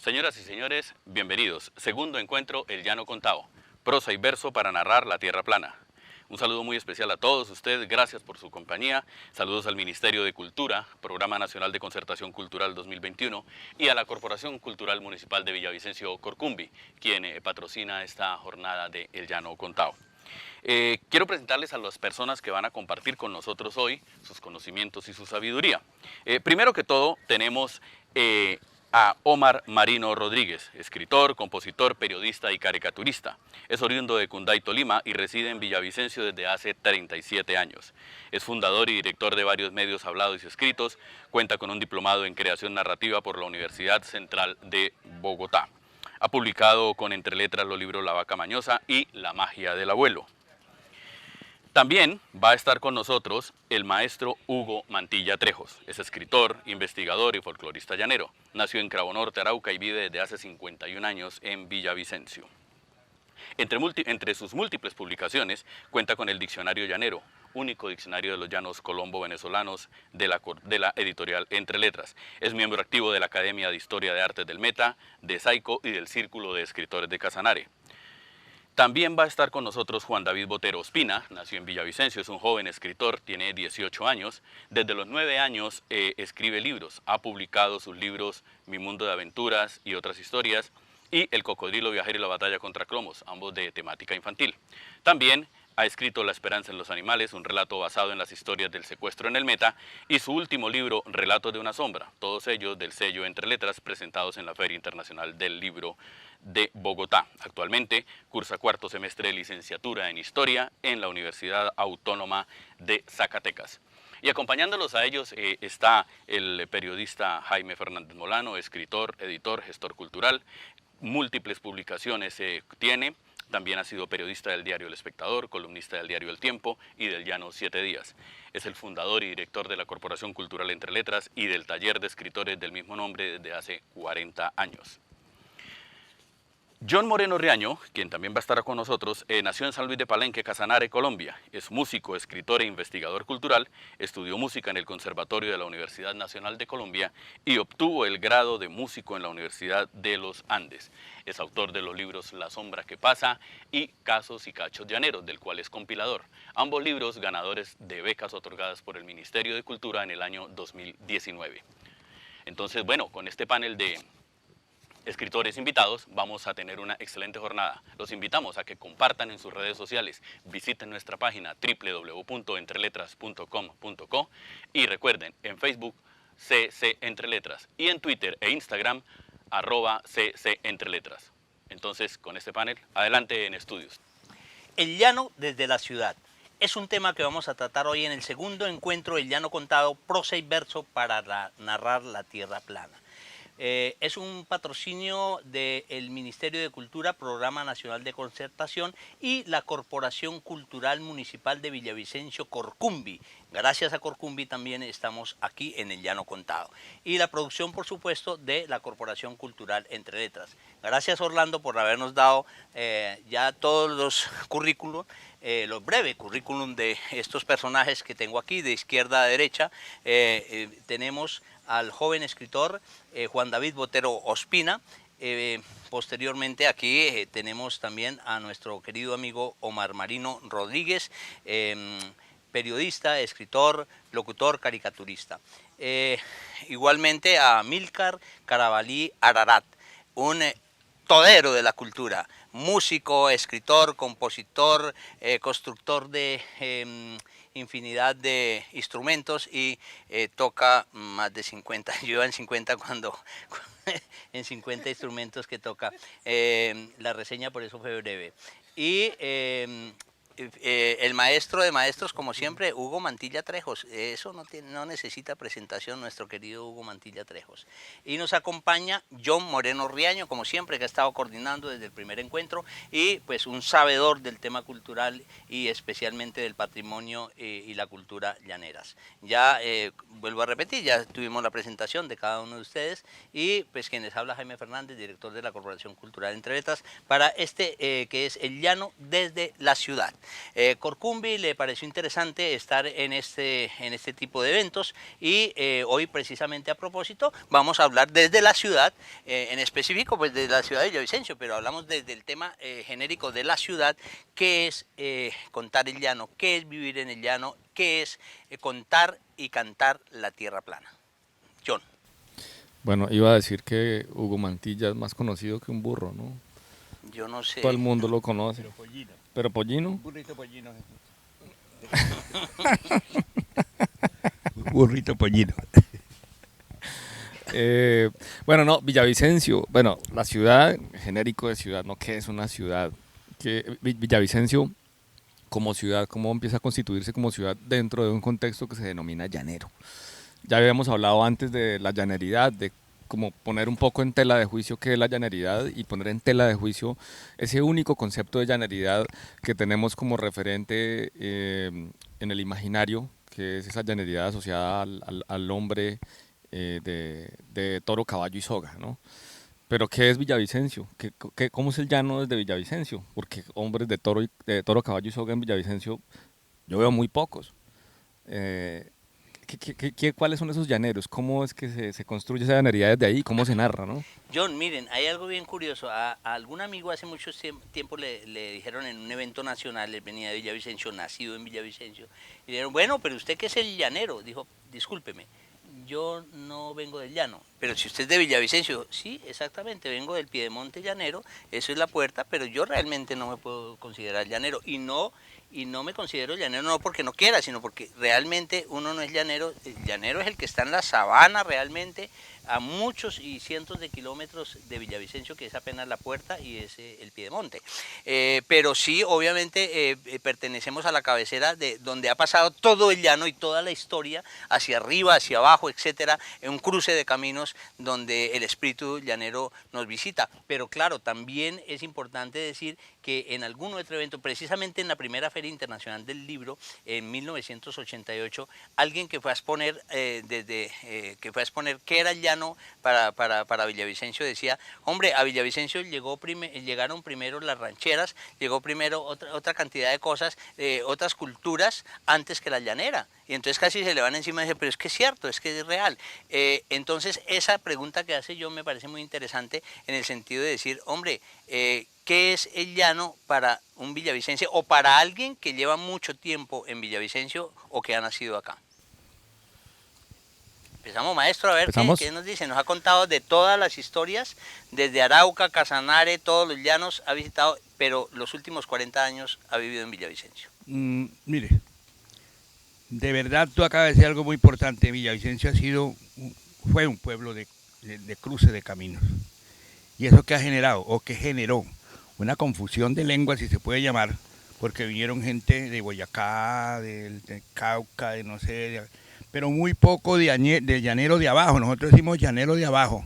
Señoras y señores, bienvenidos. Segundo encuentro, El Llano Contado. Prosa y verso para narrar la tierra plana. Un saludo muy especial a todos ustedes, gracias por su compañía. Saludos al Ministerio de Cultura, Programa Nacional de Concertación Cultural 2021 y a la Corporación Cultural Municipal de Villavicencio Corcumbi, quien patrocina esta jornada de El Llano Contado. Quiero presentarles a las personas que van a compartir con nosotros hoy sus conocimientos y su sabiduría. Primero que todo tenemos a Omar Marino Rodríguez, escritor, compositor, periodista y caricaturista. Es oriundo de Cunday, Tolima y reside en Villavicencio desde hace 37 años. Es fundador y director de varios medios hablados y escritos, cuenta con un diplomado en creación narrativa por la Universidad Central de Bogotá. Ha publicado con Entre Letras los libros La Vaca Mañosa y La Magia del Abuelo. También va a estar con nosotros el maestro Hugo Mantilla Trejos. Es escritor, investigador y folclorista llanero. Nació en Cravo Norte, Arauca y vive desde hace 51 años en Villavicencio. Entre sus múltiples publicaciones cuenta con el Diccionario Llanero, único diccionario de los llanos colombo-venezolanos de la editorial Entre Letras. Es miembro activo de la Academia de Historia de Artes del Meta, de Saico y del Círculo de Escritores de Casanare. También va a estar con nosotros Juan David Botero Ospina, nació en Villavicencio, es un joven escritor, tiene 18 años. Desde los 9 años escribe libros, ha publicado sus libros Mi Mundo de Aventuras y otras historias, y El Cocodrilo Viajero y la Batalla contra Cromos, ambos de temática infantil. También ha escrito La Esperanza en los Animales, un relato basado en las historias del secuestro en el Meta, y su último libro, Relatos de una Sombra, todos ellos del sello Entre Letras, presentados en la Feria Internacional del Libro de Bogotá. Actualmente cursa cuarto semestre de licenciatura en Historia en la Universidad Autónoma de Zacatecas. Y acompañándolos a ellos está el periodista Jaime Fernández Molano, escritor, editor, gestor cultural, múltiples publicaciones tiene. También ha sido periodista del diario El Espectador, columnista del diario El Tiempo y del Llano 7 Días. Es el fundador y director de la Corporación Cultural Entre Letras y del taller de escritores del mismo nombre desde hace 40 años. John Moreno Riaño, quien también va a estar con nosotros, nació en San Luis de Palenque, Casanare, Colombia. Es músico, escritor e investigador cultural, estudió música en el Conservatorio de la Universidad Nacional de Colombia y obtuvo el grado de músico en la Universidad de los Andes. Es autor de los libros La Sombra que Pasa y Casos y Cachos Llaneros, del cual es compilador. Ambos libros ganadores de becas otorgadas por el Ministerio de Cultura en el año 2019. Entonces, bueno, con este panel de escritores invitados, vamos a tener una excelente jornada. Los invitamos a que compartan en sus redes sociales, visiten nuestra página www.entreletras.com.co y recuerden, en Facebook, CC Entre Letras y en Twitter e Instagram, @CC Entre Letras. Entonces, con este panel, adelante en estudios. El llano desde la ciudad. Es un tema que vamos a tratar hoy en el segundo encuentro del Llano Contado, prosa y verso para narrar la tierra plana. Es un patrocinio del Ministerio de Cultura, Programa Nacional de Concertación y la Corporación Cultural Municipal de Villavicencio Corcumbi. Gracias a Corcumbi también estamos aquí en el Llano Contado. Y la producción, por supuesto, de la Corporación Cultural Entre Letras. Gracias, Orlando, por habernos dado ya todos los currículos, los breves currículum de estos personajes que tengo aquí, de izquierda a derecha. Tenemos al joven escritor Juan David Botero Ospina. Posteriormente aquí tenemos también a nuestro querido amigo Omar Marino Rodríguez, periodista, escritor, locutor, caricaturista. Igualmente a Milcar Carabalí Ararat, un todero de la cultura, músico, escritor, compositor, constructor de infinidad de instrumentos y toca más de 50, yo en 50 cuando en 50 instrumentos que toca. La reseña por eso fue breve. Y el maestro de maestros, como siempre, Hugo Mantilla Trejos. Eso no necesita presentación, nuestro querido Hugo Mantilla Trejos. Y nos acompaña John Moreno Riaño, como siempre, que ha estado coordinando desde el primer encuentro, y pues un sabedor del tema cultural y especialmente del patrimonio y la cultura llaneras. Ya vuelvo a repetir, ya tuvimos la presentación de cada uno de ustedes y pues quien les habla, Jaime Fernández, director de la Corporación Cultural Entre Letras, para que es El Llano desde la ciudad. Corcumbi le pareció interesante estar en este tipo de eventos y hoy precisamente a propósito vamos a hablar desde la ciudad, en específico pues desde la ciudad de Villavicencio, pero hablamos desde el tema genérico de la ciudad, qué es contar el llano, qué es vivir en el llano, qué es contar y cantar la tierra plana. John. Bueno, iba a decir que Hugo Mantilla es más conocido que un burro, ¿no? Yo no sé. Todo el mundo lo conoce. Pero pollino. ¿Pero pollino? Un burrito pollino. Un burrito pollino. Bueno, no, Villavicencio. Bueno, la ciudad, genérico de ciudad, ¿no? ¿Qué es una ciudad? Villavicencio como ciudad, cómo empieza a constituirse como ciudad dentro de un contexto que se denomina llanero. Ya habíamos hablado antes de la llaneridad, de como poner un poco en tela de juicio qué es la llaneridad y poner en tela de juicio ese único concepto de llaneridad que tenemos como referente en el imaginario, que es esa llaneridad asociada al hombre de toro, caballo y soga, ¿no? Pero ¿qué es Villavicencio? ¿Cómo es el llano desde Villavicencio? Porque hombres de toro, caballo y soga en Villavicencio yo veo muy pocos. ¿Cuáles son esos llaneros? ¿Cómo es que se construye esa llanería desde ahí? ¿Cómo se narra, no? John, miren, hay algo bien curioso. A algún amigo hace mucho tiempo le dijeron en un evento nacional, él venía de Villavicencio, nacido en Villavicencio, y le dijeron, bueno, pero usted ¿qué es el llanero? Dijo, discúlpeme, yo no vengo del llano, pero si usted es de Villavicencio, sí, exactamente, vengo del piedemonte llanero, eso es la puerta, pero yo realmente no me puedo considerar llanero y no me considero llanero no porque no quiera, sino porque realmente uno no es llanero, el llanero es el que está en la sabana realmente, a muchos y cientos de kilómetros de Villavicencio, que es apenas la puerta y es el piedemonte. Pero sí, obviamente, pertenecemos a la cabecera de donde ha pasado todo el llano y toda la historia, hacia arriba, hacia abajo, etcétera, en un cruce de caminos donde el espíritu llanero nos visita. Pero claro, también es importante decir que en algún otro evento, precisamente en la primera Feria Internacional del Libro, en 1988, alguien que fue a exponer, qué era el llano para Villavicencio decía, hombre, a Villavicencio llegaron primero las rancheras, llegó primero otra cantidad de cosas, otras culturas antes que la llanera. Y entonces casi se le van encima y dice, pero es que es cierto, es que es real. Entonces esa pregunta que hace yo me parece muy interesante en el sentido de decir, hombre, ¿qué es el llano para un villavicencio o para alguien que lleva mucho tiempo en Villavicencio o que ha nacido acá? Empezamos, maestro, a ver qué nos dice. Nos ha contado de todas las historias, desde Arauca, Casanare, todos los llanos ha visitado, pero los últimos 40 años ha vivido en Villavicencio. Mire, de verdad tú acabas de decir algo muy importante. Villavicencio fue un pueblo de cruce de caminos. Y eso que ha generado, o que generó, una confusión de lenguas, si se puede llamar, porque vinieron gente de Boyacá, de Cauca, de no sé, pero muy poco de llanero de abajo. Nosotros decimos llanero de abajo,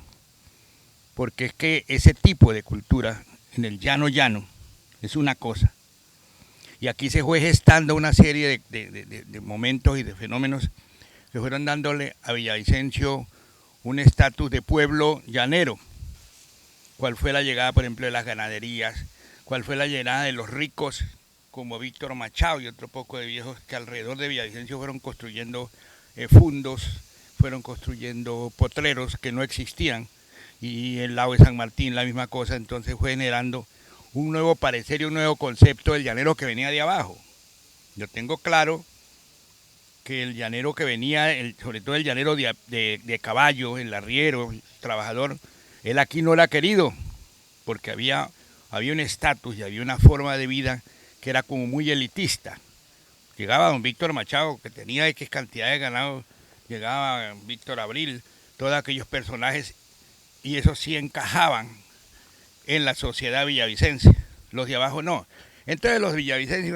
porque es que ese tipo de cultura en el llano es una cosa. Y aquí se fue gestando una serie de momentos y de fenómenos que fueron dándole a Villavicencio un estatus de pueblo llanero. ¿Cuál fue la llegada, por ejemplo, de las ganaderías? ¿Cuál fue la llegada de los ricos como Víctor Machado y otro poco de viejos que alrededor de Villavicencio fueron construyendo fundos, fueron construyendo potreros que no existían, y el lado de San Martín la misma cosa? Entonces fue generando un nuevo parecer y un nuevo concepto del llanero que venía de abajo. Yo tengo claro que el llanero que venía, sobre todo el llanero de caballo, el arriero, el trabajador, él aquí no lo ha querido, porque había un estatus y había una forma de vida que era como muy elitista. Llegaba don Víctor Machado, que tenía X cantidad de ganado, llegaba Víctor Abril, todos aquellos personajes, y esos sí encajaban en la sociedad villavicense. Los de abajo no. Entonces los villavicenses,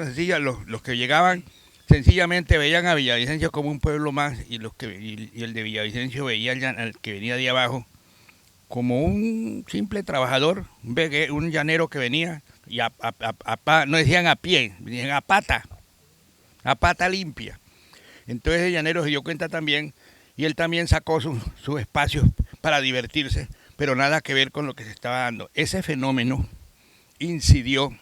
los que llegaban, sencillamente veían a Villavicencio como un pueblo más, y el de Villavicencio veía al que venía de abajo como un simple trabajador, un llanero que venía, y no decían a pie, decían a pata limpia. Entonces el llanero se dio cuenta también y él también sacó sus espacios para divertirse, pero nada que ver con lo que se estaba dando. Ese fenómeno incidió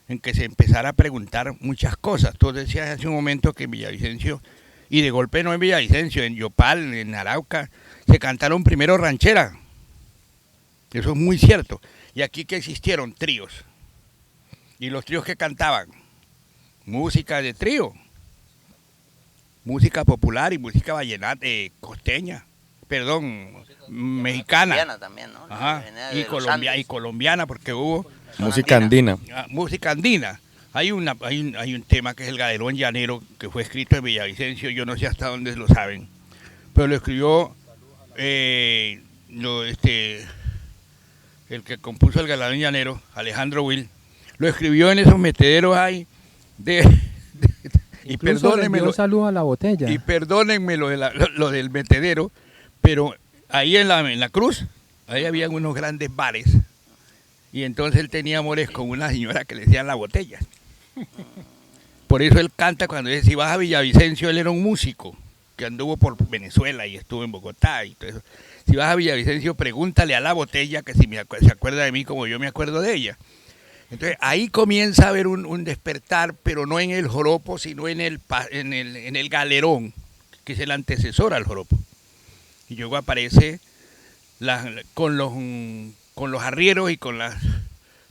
en que se empezara a preguntar muchas cosas. Tú decías hace un momento que en Villavicencio, y de golpe no en Villavicencio, en Yopal, en Arauca, se cantaron primero rancheras. Eso es muy cierto. Y aquí que existieron tríos. Y los tríos que cantaban, música de trío, música popular y música vallenata, costeña, perdón, mexicana. Colombiana también, ¿no? Ajá. Y Colombiana, porque hubo Música andina. música andina. Hay un tema que es el Galerón Llanero, que fue escrito en Villavicencio, yo no sé hasta dónde lo saben, pero lo escribió el que compuso el Galerón Llanero, Alejandro Will, lo escribió en esos metederos ahí y perdónenme saludo a la botella. Y perdónenme lo del metedero, pero ahí en la cruz, ahí habían unos grandes bares. Y entonces él tenía amores con una señora que le decían la botella. Por eso él canta cuando dice, si vas a Villavicencio, él era un músico que anduvo por Venezuela y estuvo en Bogotá y todo eso. Si vas a Villavicencio, pregúntale a la botella que si se acuerda de mí como yo me acuerdo de ella. Entonces ahí comienza a haber un despertar, pero no en el joropo, sino en el galerón, que es el antecesor al joropo. Y luego aparece con los arrieros y con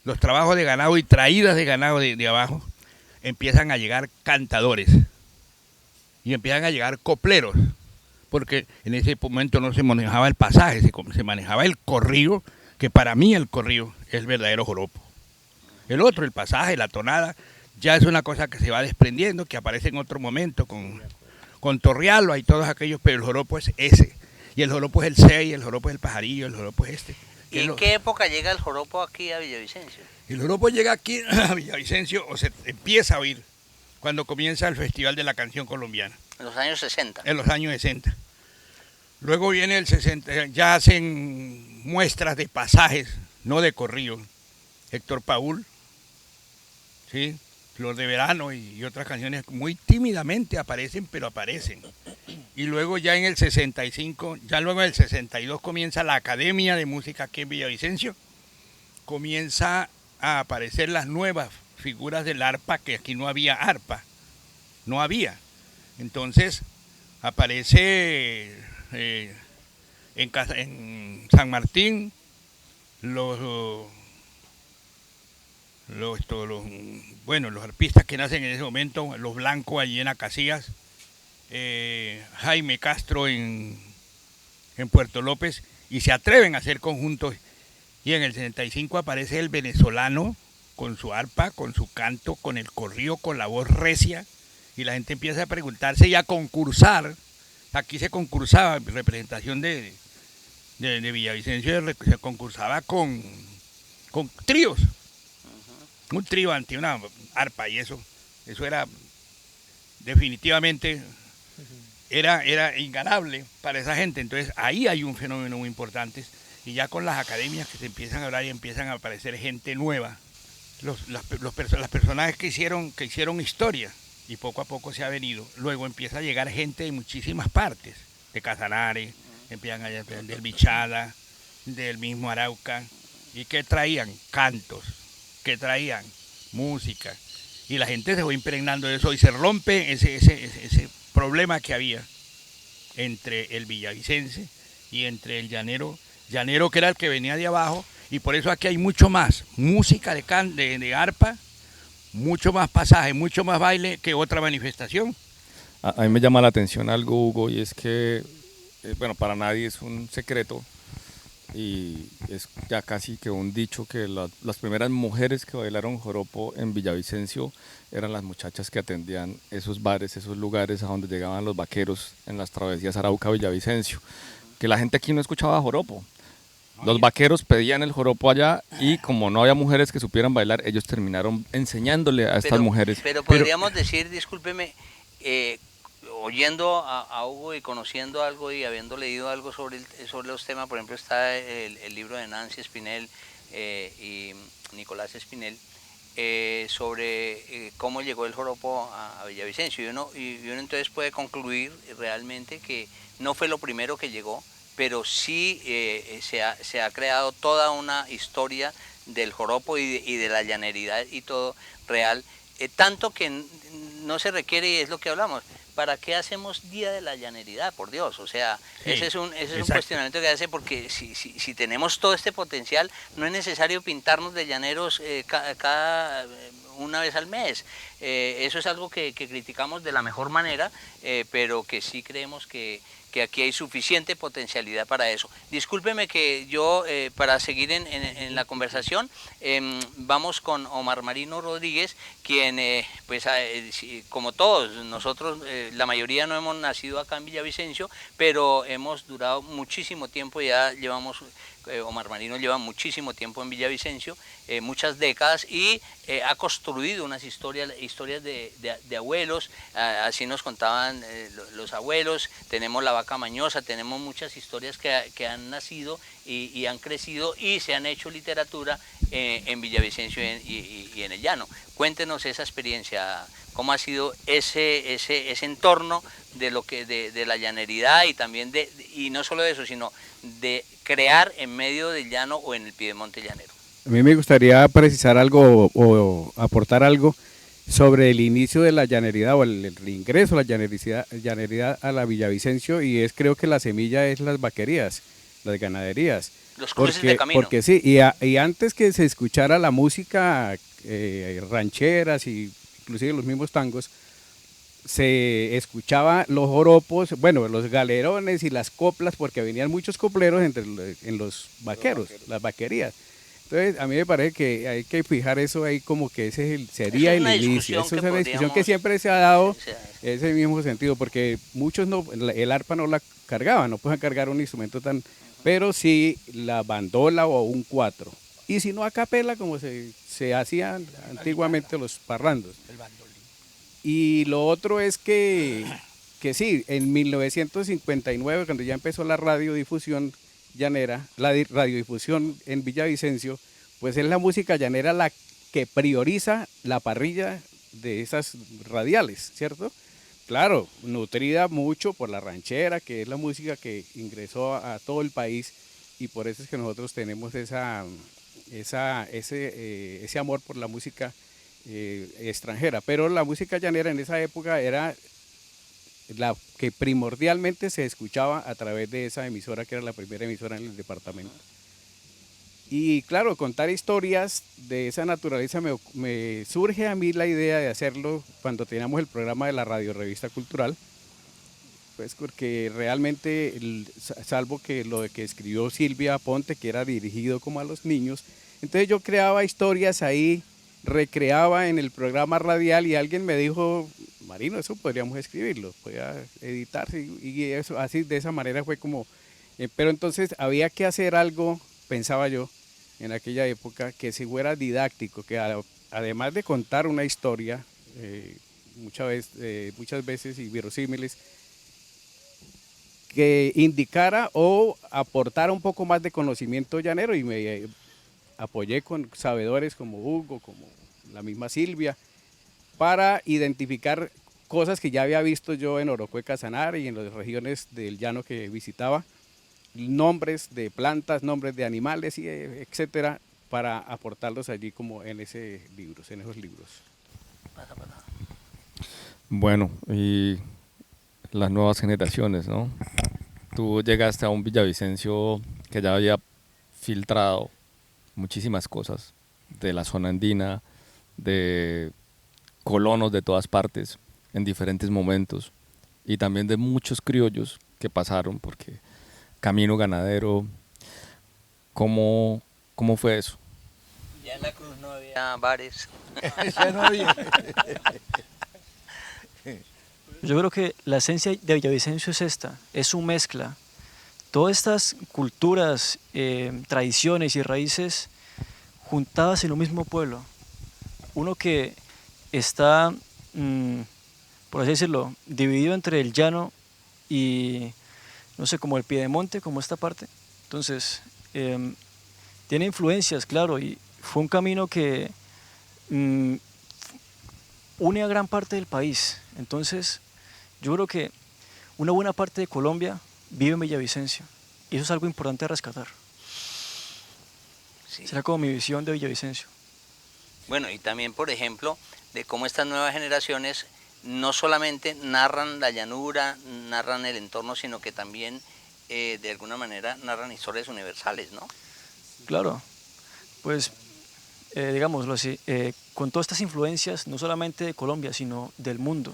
los trabajos de ganado y traídas de ganado de abajo, empiezan a llegar cantadores y empiezan a llegar copleros, porque en ese momento no se manejaba el pasaje, se manejaba el corrido, que para mí el corrido es el verdadero joropo. El otro, el pasaje, la tonada, ya es una cosa que se va desprendiendo, que aparece en otro momento con Torrialba y todos aquellos, pero el joropo es ese. Y el joropo es el 6, el joropo es el pajarillo, el joropo es este. ¿Y en qué época llega el joropo aquí a Villavicencio? El joropo llega aquí a Villavicencio, o se empieza a oír, cuando comienza el Festival de la Canción Colombiana. En los años 60. En los años 60. Luego viene el 60, ya hacen muestras de pasajes, no de corrido. Héctor Paúl, ¿sí? Flor de Verano y otras canciones muy tímidamente aparecen, pero aparecen. Y luego ya en el 65, ya luego en el 62 comienza la Academia de Música aquí en Villavicencio. Comienza a aparecer las nuevas figuras del arpa, que aquí no había arpa, no había. Entonces aparece en San Martín los arpistas que nacen en ese momento, los blancos allí en Acacias, Jaime Castro en Puerto López, y se atreven a hacer conjuntos. Y en el 65 aparece el venezolano con su arpa, con su canto, con el corrido, con la voz recia, y la gente empieza a preguntarse y a concursar. Aquí se concursaba, en representación de Villavicencio, se concursaba con tríos. Un trío ante una arpa, y eso era definitivamente era inganable para esa gente. Entonces ahí hay un fenómeno muy importante, y ya con las academias que se empiezan a hablar y empiezan a aparecer gente nueva, las personajes que hicieron historia, y poco a poco se ha venido. Luego empieza a llegar gente de muchísimas partes, de Casanare, empiezan a llegar del Bichada, del mismo Arauca, y que traían cantos, que traían música, y la gente se fue impregnando de eso y se rompe ese problema que había entre el villavicense y entre el llanero que era el que venía de abajo, y por eso aquí hay mucho más música de arpa, mucho más pasaje, mucho más baile que otra manifestación. A mí me llama la atención algo, Hugo, y es que, bueno, para nadie es un secreto, y es ya casi que un dicho, que las primeras mujeres que bailaron joropo en Villavicencio eran las muchachas que atendían esos bares, esos lugares a donde llegaban los vaqueros en las travesías Arauca-Villavicencio, que la gente aquí no escuchaba joropo. Los vaqueros pedían el joropo allá, y como no había mujeres que supieran bailar, ellos terminaron enseñándole a estas mujeres. Pero podríamos decir, discúlpeme, oyendo a Hugo y conociendo algo y habiendo leído algo sobre los temas, por ejemplo está el libro de Nancy Espinel y Nicolás Espinel, sobre cómo llegó el joropo a Villavicencio. Y uno entonces puede concluir realmente que no fue lo primero que llegó, pero sí se ha creado toda una historia del joropo y de la llaneridad y todo real, tanto que no se requiere, y es lo que hablamos, ¿para qué hacemos Día de la Llaneridad? Por Dios, o sea, Sí, ese es un exacto. cuestionamiento que hace, porque si tenemos todo este potencial, no es necesario pintarnos de llaneros cada una vez al mes. Eso es algo que criticamos de la mejor manera, pero que sí creemos que aquí hay suficiente potencialidad para eso. Discúlpeme que yo, para seguir en la conversación, vamos con Omar Marino Rodríguez, quien, pues, como todos, nosotros, la mayoría no hemos nacido acá en Villavicencio, pero hemos durado muchísimo tiempo, ya llevamos... Omar Marino lleva muchísimo tiempo en Villavicencio, muchas décadas, y ha construido unas historias de abuelos, así nos contaban los abuelos. Tenemos la vaca mañosa, tenemos muchas historias que han nacido y han crecido y se han hecho literatura en Villavicencio y en el llano. Cuéntenos esa experiencia, cómo ha sido ese entorno de la llaneridad, y también y no solo de eso, sino de crear en medio del llano o en el piedemonte llanero. A mí me gustaría precisar algo o aportar algo sobre el inicio de la llaneridad o el reingreso a la llaneridad a la Villavicencio, y es, creo que la semilla es las vaquerías, las ganaderías. Los cruces de camino. Porque sí, y antes que se escuchara la música rancheras y inclusive los mismos tangos, se escuchaba los joropos, bueno, los galerones y las coplas, porque venían muchos copleros en los vaqueros, las vaquerías. Entonces, a mí me parece que hay que fijar eso ahí, como que ese sería el inicio. Esa es una discusión que siempre se ha dado, ese mismo sentido, porque muchos el arpa no la cargaban, no pueden cargar un instrumento tan, pero sí la bandola o un cuatro. Y si no, a capela, como se hacían antiguamente los parrandos. Y lo otro es que sí, en 1959, cuando ya empezó la radiodifusión llanera, la radiodifusión en Villavicencio, pues es la música llanera la que prioriza la parrilla de esas radiales, ¿cierto? Claro, nutrida mucho por la ranchera, que es la música que ingresó a todo el país, y por eso es que nosotros tenemos ese amor por la música extranjera. Pero la música llanera en esa época era la que primordialmente se escuchaba a través de esa emisora, que era la primera emisora en el departamento. Y claro, contar historias de esa naturaleza me surge a mí la idea de hacerlo cuando teníamos el programa de la Radio Revista Cultural, pues porque realmente, salvo que lo de que escribió Silvia Ponte, que era dirigido como a los niños, entonces yo creaba historias ahí, recreaba en el programa radial, y alguien me dijo: Marino, eso podríamos escribirlo, podría editarse, y eso, así de esa manera fue como, pero entonces había que hacer algo, pensaba yo, en aquella época, que se fuera didáctico, que además de contar una historia, muchas veces y verosímiles, que indicara o aportara un poco más de conocimiento llanero, y me apoyé con sabedores como Hugo, como la misma Silvia, para identificar cosas que ya había visto yo en Orocoe, Casanare y en las regiones del llano que visitaba, nombres de plantas, nombres de animales, y etcétera, para aportarlos allí como en esos libros. Bueno, y las nuevas generaciones, ¿no? Tú llegaste a un Villavicencio que ya había filtrado muchísimas cosas de la zona andina, de colonos de todas partes, en diferentes momentos, y también de muchos criollos que pasaron, porque camino ganadero, ¿cómo fue eso? Ya en la Cruz no había bares. Ya no había. Yo creo que la esencia de Villavicencio es esta, es su mezcla. Todas estas culturas, tradiciones y raíces juntadas en un mismo pueblo. Uno que está, por así decirlo, dividido entre el llano y, no sé, como el piedemonte, como esta parte. Entonces, tiene influencias, claro, y fue un camino que mm, une a gran parte del país. Entonces, yo creo que una buena parte de Colombia vive en Villavicencio y eso es algo importante a rescatar. Sí. Será como mi visión de Villavicencio. Bueno, y también, por ejemplo, de cómo estas nuevas generaciones no solamente narran la llanura, narran el entorno, sino que también, de alguna manera, narran historias universales, ¿no? Claro, pues digámoslo así, con todas estas influencias, no solamente de Colombia, sino del mundo,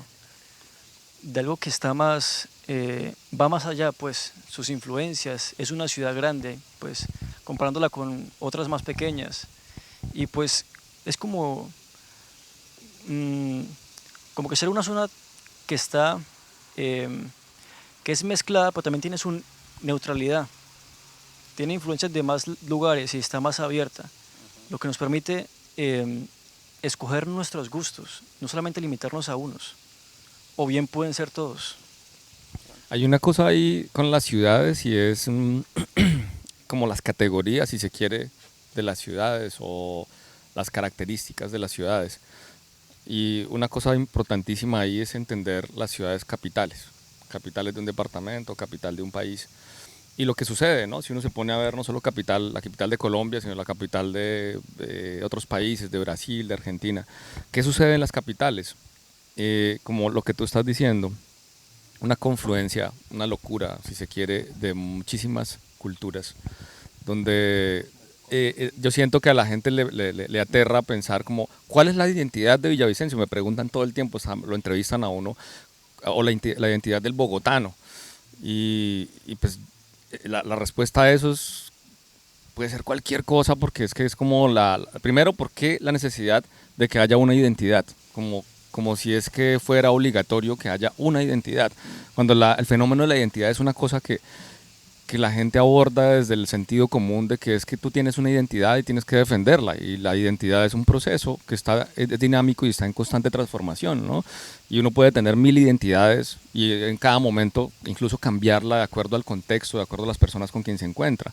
de algo que está más, va más allá, pues sus influencias, es una ciudad grande, pues comparándola con otras más pequeñas, y pues es como, como que ser una zona que está, que es mezclada, pero también tiene su neutralidad, tiene influencias de más lugares y está más abierta, lo que nos permite escoger nuestros gustos, no solamente limitarnos a unos, o bien pueden ser todos. Hay una cosa ahí con las ciudades y es como las categorías, si se quiere, de las ciudades o las características de las ciudades. Y una cosa importantísima ahí es entender las ciudades capitales, capitales de un departamento, capital de un país. Y lo que sucede, ¿no? Si uno se pone a ver no solo capital, la capital de Colombia, sino la capital de otros países, de Brasil, de Argentina. ¿Qué sucede en las capitales? Como lo que tú estás diciendo, una confluencia, una locura, si se quiere, de muchísimas culturas, donde yo siento que a la gente le aterra pensar como, ¿cuál es la identidad de Villavicencio? Me preguntan todo el tiempo, lo entrevistan a uno, o la identidad del bogotano. Y pues la respuesta a eso puede ser cualquier cosa, porque es que es como primero, ¿por qué la necesidad de que haya una identidad? Como si es que fuera obligatorio que haya una identidad, cuando el fenómeno de la identidad es una cosa que la gente aborda desde el sentido común, de que es que tú tienes una identidad y tienes que defenderla, y la identidad es un proceso que es dinámico y está en constante transformación, ¿no? Y uno puede tener 1000 identidades y en cada momento incluso cambiarla de acuerdo al contexto, de acuerdo a las personas con quien se encuentra.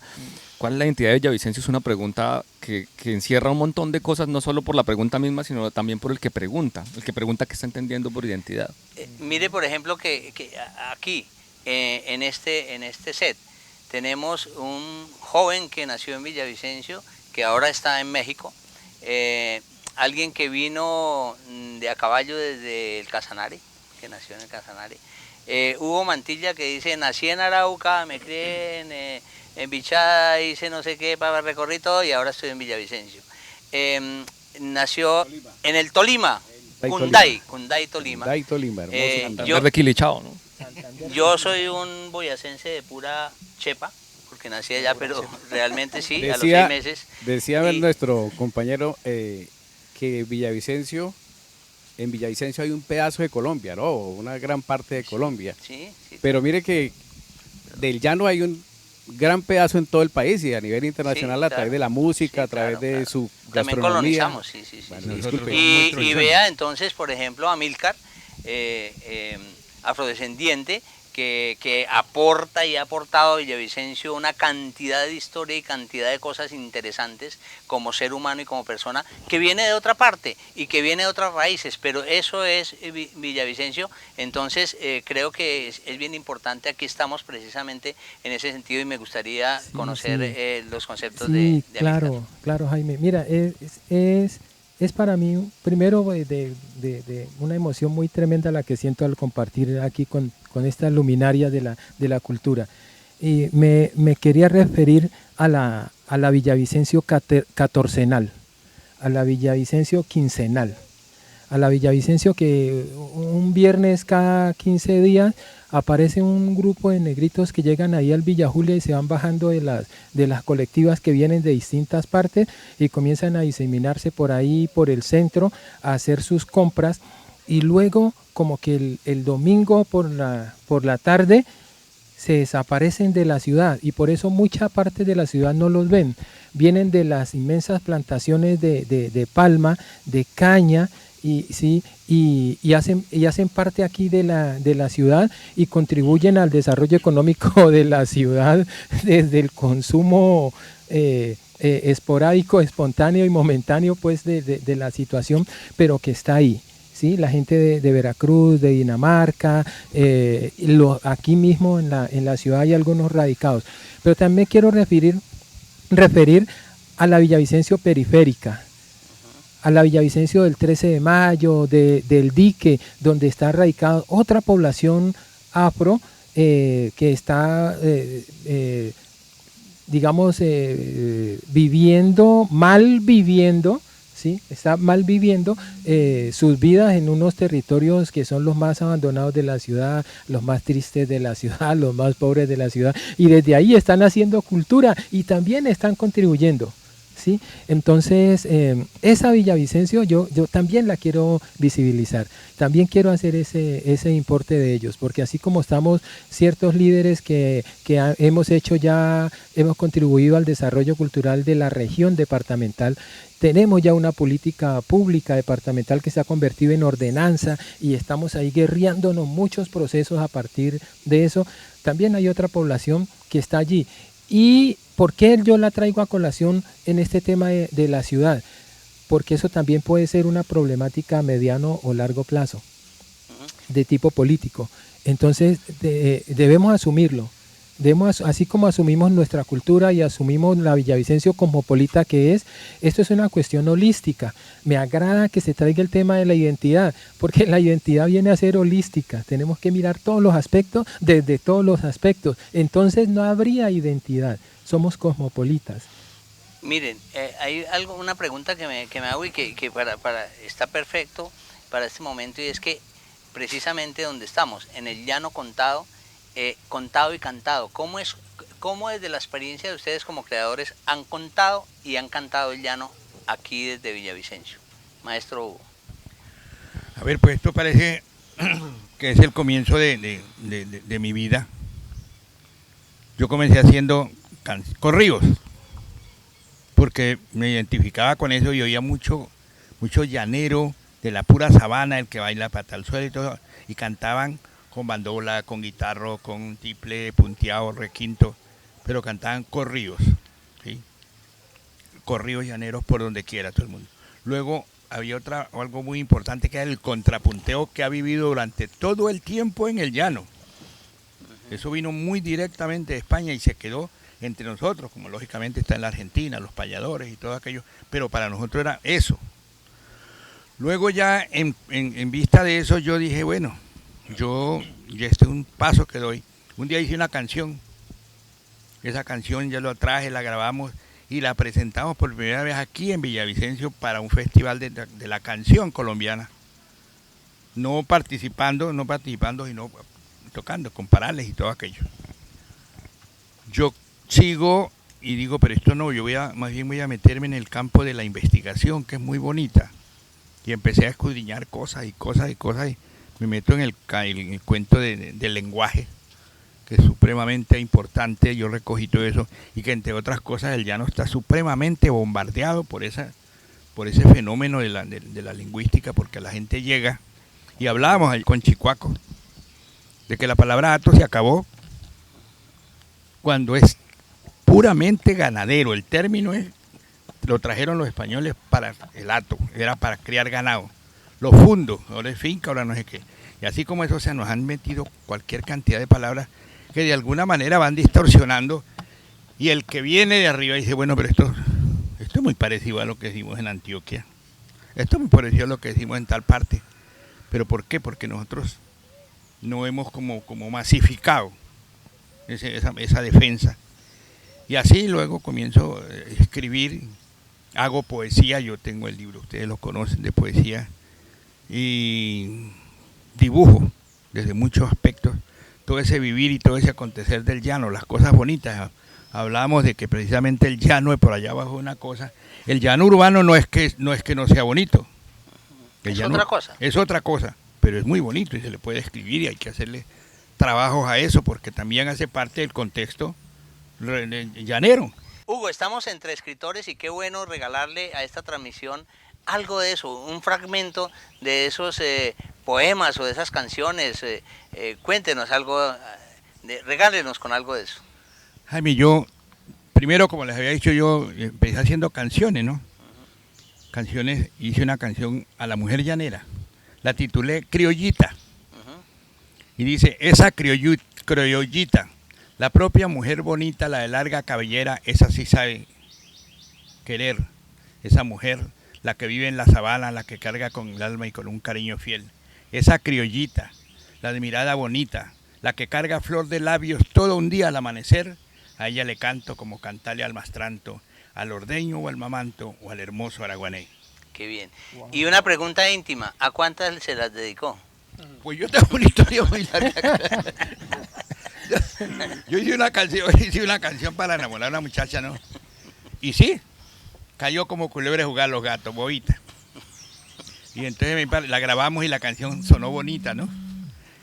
¿Cuál es la identidad de Villavicencio? Es una pregunta que encierra un montón de cosas, no solo por la pregunta misma, sino también por el que pregunta qué está entendiendo por identidad. Mire, por ejemplo, que aquí, en este set, tenemos un joven que nació en Villavicencio, que ahora está en México, alguien que vino de a caballo desde el Casanare, que nació en el Casanare. Hugo Mantilla, que dice, nací en Arauca, me crié en Bichada, hice no sé qué, para recorrer todo, y ahora estoy en Villavicencio. Nació en el Tolima, Cunday, Tolima. Cunday, Tolima, hermoso. Yo de Quilichao, ¿no? Yo soy un boyacense de pura chepa, porque nací allá, pero realmente sí, a los 6 meses. Decía nuestro compañero que en Villavicencio hay un pedazo de Colombia, ¿no? Una gran parte de Colombia. Sí. Pero mire que del llano hay un gran pedazo en todo el país y a nivel internacional, Sí, a través de la música, a través de su gastronomía. También colonizamos, sí. Bueno, disculpe. Y vea entonces, por ejemplo, a Amílcar, afrodescendiente, que aporta y ha aportado a Villavicencio una cantidad de historia y cantidad de cosas interesantes como ser humano y como persona, que viene de otra parte y que viene de otras raíces, pero eso es Villavicencio. Entonces creo que es bien importante. Aquí estamos precisamente en ese sentido y me gustaría conocer los conceptos de Amílcar. Claro, Jaime. Mira, es para mí, primero, de una emoción muy tremenda la que siento al compartir aquí con esta luminaria de la cultura. Y me quería referir a la Villavicencio catorcenal, a la Villavicencio quincenal, a la Villavicencio que un viernes cada 15 días aparece un grupo de negritos que llegan ahí al Villa Julia y se van bajando de las colectivas que vienen de distintas partes y comienzan a diseminarse por ahí, por el centro, a hacer sus compras, y luego como que el domingo por la tarde se desaparecen de la ciudad, y por eso mucha parte de la ciudad no los ven. Vienen de las inmensas plantaciones de palma, de caña, y hacen parte aquí de la ciudad y contribuyen al desarrollo económico de la ciudad desde el consumo esporádico, espontáneo y momentáneo pues de la situación, pero que está ahí. ¿Sí? La gente de Veracruz, de Dinamarca, aquí mismo en la ciudad hay algunos radicados. Pero también quiero referir a la Villavicencio periférica, a la Villavicencio del 13 de Mayo, del Dique, donde está radicada otra población afro que está, digamos, mal viviendo, ¿sí? Está mal viviendo sus vidas en unos territorios que son los más abandonados de la ciudad, los más tristes de la ciudad, los más pobres de la ciudad, y desde ahí están haciendo cultura y también están contribuyendo. ¿Sí? Entonces, esa Villavicencio yo también la quiero visibilizar, también quiero hacer ese importe de ellos, porque así como estamos ciertos líderes que hemos contribuido al desarrollo cultural de la región departamental, tenemos ya una política pública departamental que se ha convertido en ordenanza y estamos ahí guerreándonos muchos procesos a partir de eso. También hay otra población que está allí. ¿Y por qué yo la traigo a colación en este tema de la ciudad? Porque eso también puede ser una problemática a mediano o largo plazo, de tipo político. Entonces debemos asumirlo. Así como asumimos nuestra cultura y asumimos la Villavicencio cosmopolita que es, esto es una cuestión holística. Me agrada que se traiga el tema de la identidad, porque la identidad viene a ser holística. Tenemos que mirar todos los aspectos, desde todos los aspectos. Entonces no habría identidad, somos cosmopolitas. Miren, hay una pregunta que me hago y que está perfecto para este momento, y es que precisamente donde estamos, en el llano contado, contado y cantado, ¿cómo desde la experiencia de ustedes como creadores han contado y han cantado el llano aquí desde Villavicencio? Maestro Hugo. A ver, pues esto parece que es el comienzo de mi vida. Yo comencé haciendo corridos, porque me identificaba con eso y oía mucho llanero de la pura sabana, el que baila pata al suelo y todo, y cantaban con bandola, con guitarro, con tiple, punteado, requinto, pero cantaban corridos, ¿sí? Corridos llaneros por donde quiera todo el mundo. Luego había algo muy importante que era el contrapunteo que ha vivido durante todo el tiempo en el llano. Eso vino muy directamente de España y se quedó entre nosotros, como lógicamente está en la Argentina, los payadores y todo aquello, pero para nosotros era eso. Luego ya en vista de eso yo dije, bueno, ya este es un paso que doy. Un día hice una canción, esa canción ya la traje, la grabamos y la presentamos por primera vez aquí en Villavicencio para un festival de la canción colombiana. No participando, sino tocando con parales y todo aquello. Yo sigo y digo, pero esto no, más bien voy a meterme en el campo de la investigación, que es muy bonita. Y empecé a escudriñar cosas y me meto en el cuento del lenguaje, que es supremamente importante. Yo recogí todo eso y que entre otras cosas el llano está supremamente bombardeado por ese fenómeno de la lingüística, porque la gente llega, y hablábamos con Chicuaco de que la palabra hato se acabó cuando es puramente ganadero. El término lo trajeron los españoles para el hato, era para criar ganado. Los fundos, ahora es finca, ahora no sé qué. Y así como eso, nos han metido cualquier cantidad de palabras que de alguna manera van distorsionando, y el que viene de arriba dice, bueno, pero esto es muy parecido a lo que decimos en Antioquia, esto es muy parecido a lo que decimos en tal parte. ¿Pero por qué? Porque nosotros no hemos como masificado esa defensa. Y así luego comienzo a escribir, hago poesía, yo tengo el libro, ustedes lo conocen, de poesía, y dibujo desde muchos aspectos todo ese vivir y todo ese acontecer del llano, las cosas bonitas. Hablábamos de que precisamente el llano de por allá abajo es una cosa, el llano urbano no es que no sea bonito, es otra cosa. Es otra cosa, pero es muy bonito y se le puede escribir y hay que hacerle trabajos a eso porque también hace parte del contexto llanero. Hugo, estamos entre escritores y qué bueno regalarle a esta transmisión algo de eso, un fragmento de esos poemas o de esas canciones. Cuéntenos algo, regálenos con algo de eso. Jaime, yo Primero, como les había dicho yo, empecé haciendo canciones, ¿no? Canciones, hice una canción a la mujer llanera. La titulé Criollita. Y dice, esa criollita, la propia mujer bonita, la de larga cabellera, esa sí sabe querer. Esa mujer, la que vive en la sabana, la que carga con el alma y con un cariño fiel. Esa criollita, la de mirada bonita, la que carga flor de labios todo un día al amanecer, a ella le canto como cantarle al mastranto, al ordeño o al mamanto o al hermoso araguané. Qué bien. Y una pregunta íntima, ¿a cuántas se las dedicó? Pues yo tengo una historia muy larga. Yo hice una canción para enamorar a una muchacha, ¿no? Y sí, cayó como culebra jugar los gatos, bobita. Y entonces la grabamos y la canción sonó bonita, ¿no?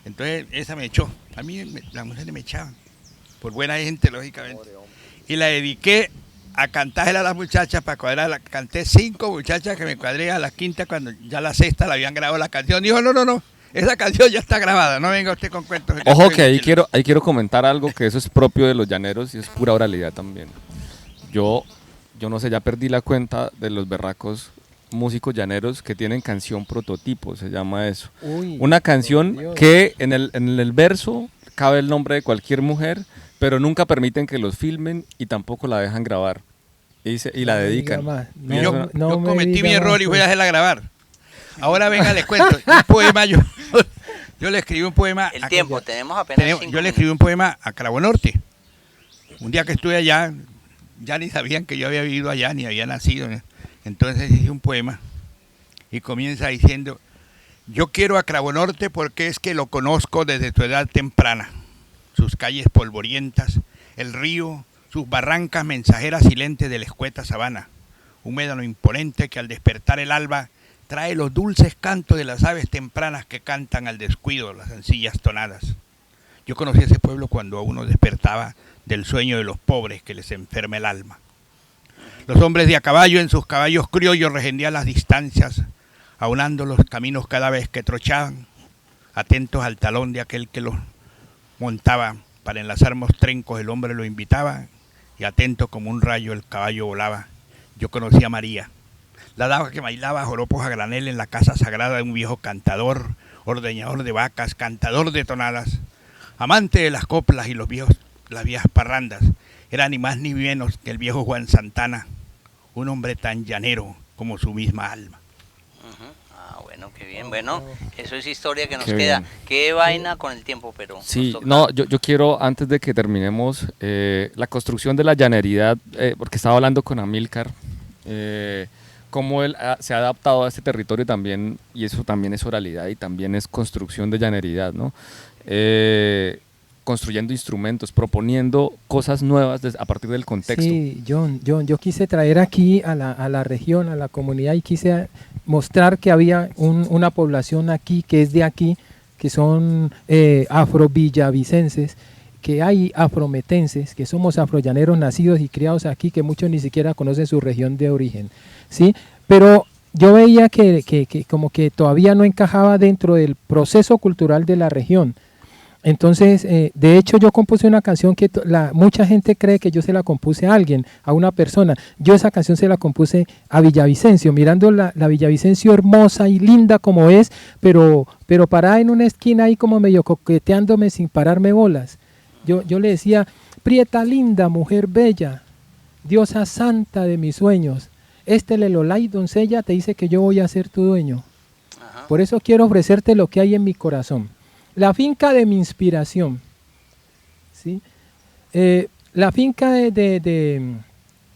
Entonces esa me echó. A mí las mujeres me echaban. Por buena gente, lógicamente. Y la dediqué a cantarle a las muchachas para cuadrarla. Canté 5 muchachas que me cuadré a la quinta cuando ya la sexta la habían grabado la canción. Dijo, no, esa canción ya está grabada, no venga usted con cuentos. Ojo que ahí quiero comentar algo que eso es propio de los llaneros y es pura oralidad también. Yo no sé, ya perdí la cuenta de los berracos músicos llaneros que tienen canción prototipo, se llama eso. Uy, una canción Dios. que en el verso cabe el nombre de cualquier mujer, pero nunca permiten que los filmen y tampoco la dejan grabar. Y la dedican. Yo me cometí diga mi error más, y voy pues. a hacerla grabar. Ahora venga, les cuento. Un poema, yo le escribí un poema. El tiempo, tenemos apenas 5 Yo le escribí un poema a Cravo Norte. Un día que estuve allá, ya ni sabían que yo había vivido allá, ni había nacido. Entonces hice un poema y comienza diciendo, yo quiero a Cravo Norte porque es que lo conozco desde tu edad temprana. Sus calles polvorientas, el río, sus barrancas mensajeras silentes de la escueta sabana. Un médano imponente que al despertar el alba trae los dulces cantos de las aves tempranas que cantan al descuido las sencillas tonadas. Yo conocí ese pueblo cuando uno despertaba del sueño de los pobres que les enferma el alma. Los hombres de a caballo en sus caballos criollos regendían las distancias, aunando los caminos cada vez que trochaban, atentos al talón de aquel que los montaba. Para enlazar mostrencos el hombre lo invitaba y atento como un rayo el caballo volaba. Yo conocí a María, la dama que bailaba joropos a granel en la casa sagrada de un viejo cantador, ordeñador de vacas, cantador de tonadas, amante de las coplas y las viejas parrandas. Era ni más ni menos que el viejo Juan Santana, un hombre tan llanero como su misma alma. Bueno, qué bien. Bueno, eso es historia que nos Qué queda. bien. Qué vaina con el tiempo, pero... Sí, nos toca. no, yo quiero, antes de que terminemos, la construcción de la llaneridad, porque estaba hablando con Amílcar, cómo él se ha adaptado a este territorio también, y eso también es oralidad y también es construcción de llaneridad, ¿no? Construyendo instrumentos, proponiendo cosas nuevas a partir del contexto. Sí, John, yo quise traer aquí a la región, a la comunidad, y quise mostrar que había una población aquí, que es de aquí, que son afro-villavicenses, que hay afrometenses, que somos afrollaneros nacidos y criados aquí, que muchos ni siquiera conocen su región de origen, ¿sí? Pero yo veía que como que todavía no encajaba dentro del proceso cultural de la región. Entonces, de hecho yo compuse una canción que mucha gente cree que yo se la compuse a alguien, a una persona. Yo esa canción se la compuse a Villavicencio, mirando la Villavicencio hermosa y linda como es, pero parada en una esquina ahí como medio coqueteándome sin pararme bolas. Yo le decía, prieta linda, mujer bella, diosa santa de mis sueños, Lelolay, doncella, te dice que yo voy a ser tu dueño. Ajá. Por eso quiero ofrecerte lo que hay en mi corazón. La finca de mi inspiración, ¿sí? La finca de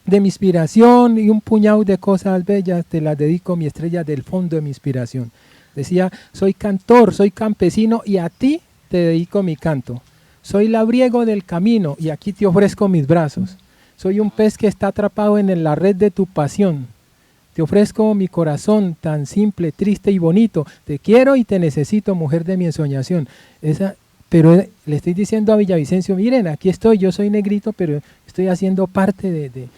mi inspiración y un puñado de cosas bellas, te las dedico, mi estrella del fondo de mi inspiración. Decía, soy cantor, soy campesino y a ti te dedico mi canto. Soy labriego del camino y aquí te ofrezco mis brazos. Soy un pez que está atrapado en la red de tu pasión. Te ofrezco mi corazón tan simple, triste y bonito. Te quiero y te necesito, mujer de mi ensoñación. Pero le estoy diciendo a Villavicencio, miren, aquí estoy, yo soy negrito, pero estoy haciendo parte de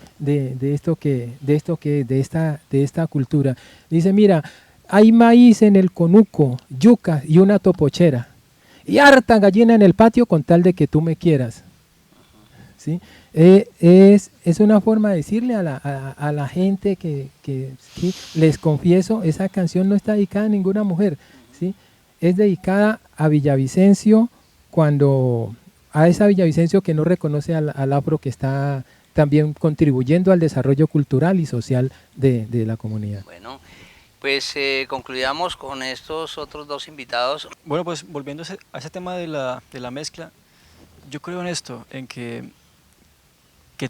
esta cultura. Dice, mira, hay maíz en el conuco, yuca y una topochera. Y harta gallina en el patio con tal de que tú me quieras. ¿sí? Es una forma de decirle a la gente que ¿sí? Les confieso, esa canción no está dedicada a ninguna mujer, ¿sí? Es dedicada a Villavicencio, a esa Villavicencio que no reconoce al afro, que está también contribuyendo al desarrollo cultural y social de la comunidad. Bueno, pues concluyamos con estos otros dos invitados. Bueno, pues volviendo a ese tema de la mezcla, yo creo en esto, en que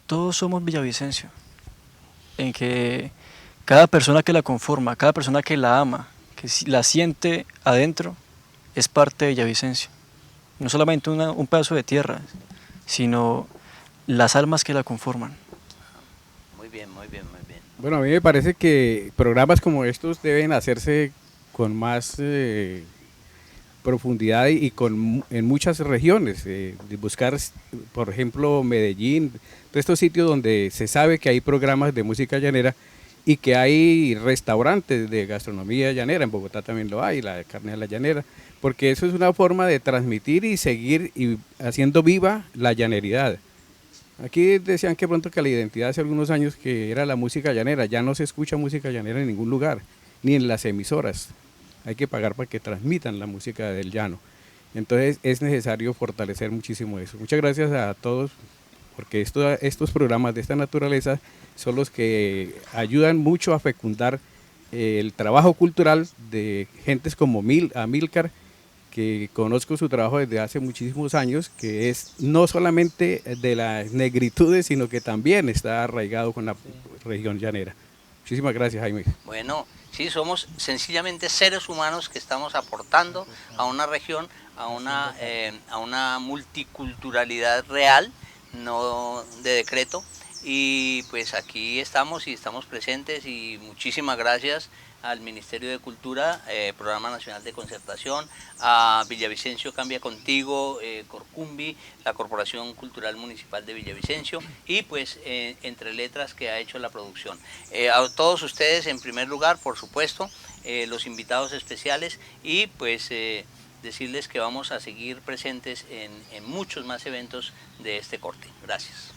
todos somos Villavicencio, en que cada persona que la conforma, cada persona que la ama, que la siente adentro, es parte de Villavicencio. No solamente un pedazo de tierra, sino las almas que la conforman. Muy bien, muy bien, muy bien. Bueno, a mí me parece que programas como estos deben hacerse con más profundidad y en muchas regiones. De buscar, por ejemplo, Medellín, todos estos sitios donde se sabe que hay programas de música llanera y que hay restaurantes de gastronomía llanera. En Bogotá también lo hay, la carne de la llanera, porque eso es una forma de transmitir y seguir haciendo viva la llaneridad. Aquí decían que pronto que la identidad hace algunos años que era la música llanera. Ya no se escucha música llanera en ningún lugar, ni en las emisoras. Hay que pagar para que transmitan la música del llano. Entonces es necesario fortalecer muchísimo eso. Muchas gracias a todos, porque estos programas de esta naturaleza son los que ayudan mucho a fecundar el trabajo cultural de gentes como Amílcar, que conozco su trabajo desde hace muchísimos años, que es no solamente de las negritudes, sino que también está arraigado con la región llanera. Muchísimas gracias, Jaime. Bueno, sí, somos sencillamente seres humanos que estamos aportando a una región, a una multiculturalidad real, no de decreto. Y pues aquí estamos y estamos presentes, y muchísimas gracias al Ministerio de Cultura, Programa Nacional de Concertación, a Villavicencio Cambia Contigo, Corcumbi, la Corporación Cultural Municipal de Villavicencio, y pues Entre Letras, que ha hecho la producción. A todos ustedes, en primer lugar, por supuesto, los invitados especiales, y pues decirles que vamos a seguir presentes en muchos más eventos de este corte. Gracias.